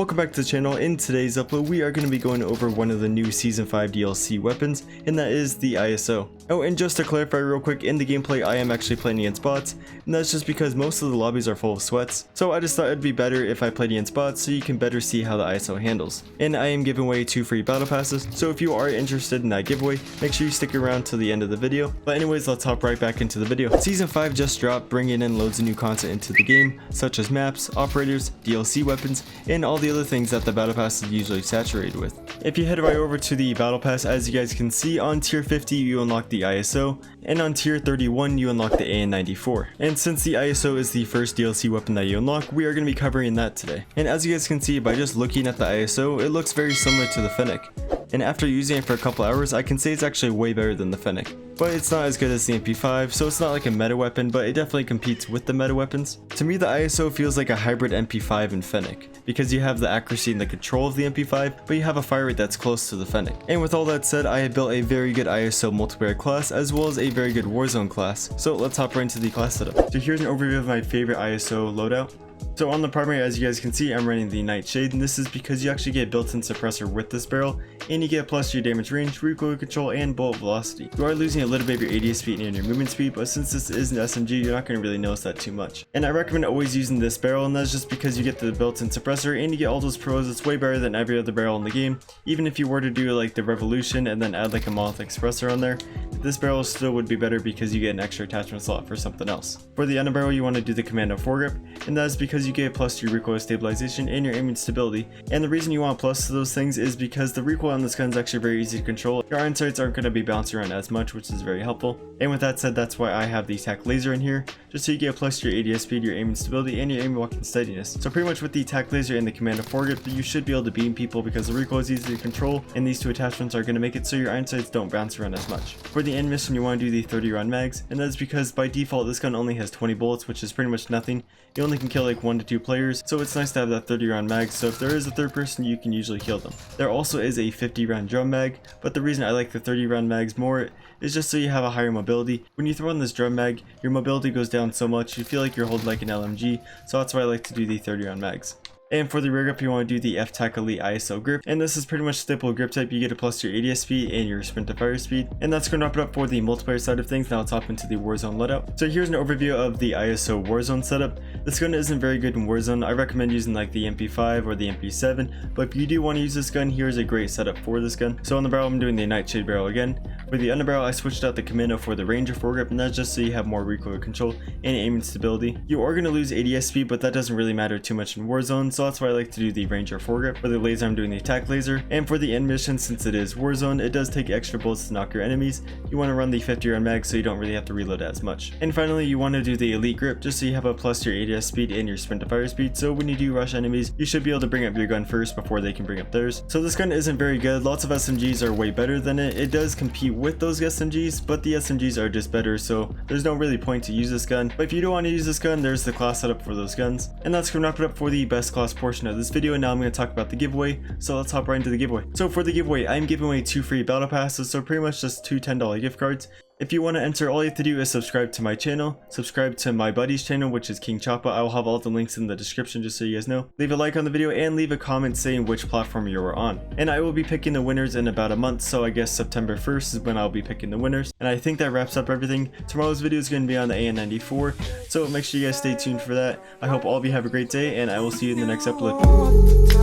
Welcome back to the channel. In today's upload we are going to be going over one of the new Season 5 DLC weapons, and that is the ISO. Oh, and just to clarify real quick, in the gameplay I am actually playing against bots, and that's just because most of the lobbies are full of sweats, so I just thought it'd be better if I played against bots so you can better see how the ISO handles. And I am giving away 2 free battle passes, so if you are interested in that giveaway, make sure you stick around till the end of the video. But anyways, let's hop right back into the video. Season 5 just dropped, bringing in loads of new content into the game, such as maps, operators, DLC weapons, and all the other things that the battle pass is usually saturated with. If you head right over to the battle pass, as you guys can see, on tier 50 you unlock the ISO, and on tier 31 you unlock the AN94. And since the ISO is the first DLC weapon that you unlock, we are going to be covering that today. And as you guys can see, by just looking at the ISO, it looks very similar to the Fennec. And after using it for a couple hours, I can say it's actually way better than the Fennec. But it's not as good as the MP5, so it's not like a meta weapon, but it definitely competes with the meta weapons. To me, the ISO feels like a hybrid MP5 and Fennec, because you have the accuracy and the control of the MP5, but you have a fire rate that's close to the Fennec. And with all that said, I have built a very good ISO multiplayer class, as well as a very good Warzone class. So let's hop right into the class setup. So here's an overview of my favorite ISO loadout. So on the primary, as you guys can see, I'm running the Nightshade, and this is because you actually get built-in suppressor with this barrel, and you get plus your damage range, recoil control, and bullet velocity. You are losing a little bit of your ADS speed and your movement speed, but since this is an SMG, you're not going to really notice that too much. And I recommend always using this barrel, and that's just because you get the built-in suppressor and you get all those pros. It's way better than every other barrel in the game. Even if you were to do like the Revolution and then add like a monolithic suppressor on there, this barrel still would be better because you get an extra attachment slot for something else. For the underbarrel, you want to do the Commando foregrip, and that is because you get plus your recoil stabilization and your aiming stability. And the reason you want plus to those things is because the recoil on this gun is actually very easy to control. Your iron sights aren't going to be bouncing around as much, which is very helpful. And with that said, that's why I have the tac laser in here, just so you get plus your ADS speed, your aiming stability, and your aim walking steadiness. So pretty much with the tac laser and the Commando foregrip, you should be able to beam people because the recoil is easy to control, and these two attachments are going to make it so your iron sights don't bounce around as much. For the end mission, you want to do the 30 round mags, and that's because by default this gun only has 20 bullets, which is pretty much nothing. You only can kill like 1 to 2 players, so it's nice to have that 30 round mag, so if there is a third person you can usually kill them. There also is a 50 round drum mag, but the reason I like the 30 round mags more is just so you have a higher mobility. When you throw on this drum mag, your mobility goes down so much you feel like you're holding like an LMG, so that's why I like to do the 30 round mags. And for the rear grip, you want to do the F-Tac Elite ISO grip, and this is pretty much staple grip type. You get a plus your ADS speed and your sprint to fire speed, and that's going to wrap it up for the multiplayer side of things. Now let's hop into the Warzone loadout. So here's an overview of the ISO Warzone setup. This gun isn't very good in Warzone. I recommend using like the MP5 or the MP7, but if you do want to use this gun, here's a great setup for this gun. So on the barrel, I'm doing the Nightshade barrel again. For the underbarrel, I switched out the Commando for the Ranger foregrip, and that's just so you have more recoil control and aiming stability. You are going to lose ADS speed, but that doesn't really matter too much in Warzone, so that's why I like to do the Ranger foregrip. For the laser, I'm doing the attack laser, and for the end mission, since it is Warzone, it does take extra bullets to knock your enemies. You want to run the 50 round mag so you don't really have to reload as much. And finally, you want to do the elite grip just so you have a plus your ADS speed and your sprint to fire speed, so when you do rush enemies, you should be able to bring up your gun first before they can bring up theirs. So this gun isn't very good. Lots of SMGs are way better than it. It does compete with those SMGs, but the SMGs are just better, so there's no really point to use this gun. But if you do want to use this gun, there's the class setup for those guns. And that's going to wrap it up for the best class portion of this video, and now I'm going to talk about the giveaway, so let's hop right into the giveaway. So for the giveaway, I'm giving away 2 free battle passes, so pretty much just 2 $10 gift cards. If you want to enter, all you have to do is subscribe to my channel, subscribe to my buddy's channel, which is King Choppa. I will have all the links in the description just so you guys know. Leave a like on the video and leave a comment saying which platform you were on. And I will be picking the winners in about a month, so I guess September 1st is when I'll be picking the winners. And I think that wraps up everything. Tomorrow's video is going to be on the AN94, so make sure you guys stay tuned for that. I hope all of you have a great day, and I will see you in the next upload.